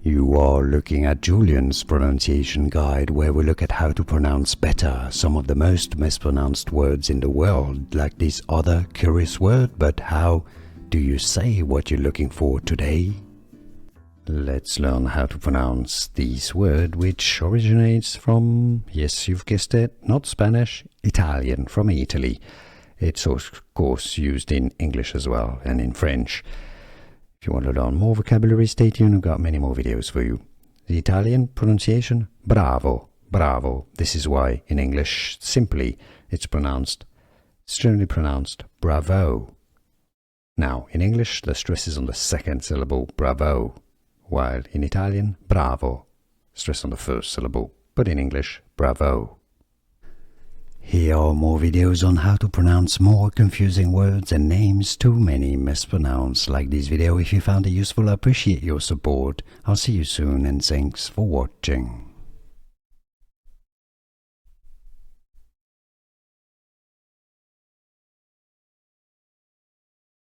You are looking at Julian's pronunciation guide, where we look at how to pronounce better some of the most mispronounced words in the world, like this other curious word. But how do you say what you're looking for today? Let's learn how to pronounce this word, which originates from, yes, you've guessed it, not Spanish, Italian, from Italy. It's of course used in English as well, and in French. If you want to learn more vocabulary, stay tuned, I've got many more videos for you. The Italian pronunciation, bravo, bravo. This is why in English, simply, it's generally pronounced bravo. Now, in English, the stress is on the second syllable, bravo, while in Italian, bravo, stress on the first syllable, but in English, bravo. Here are more videos on how to pronounce more confusing words and names too many mispronounced. Like this video if you found it useful. I appreciate your support. I'll see you soon and thanks for watching.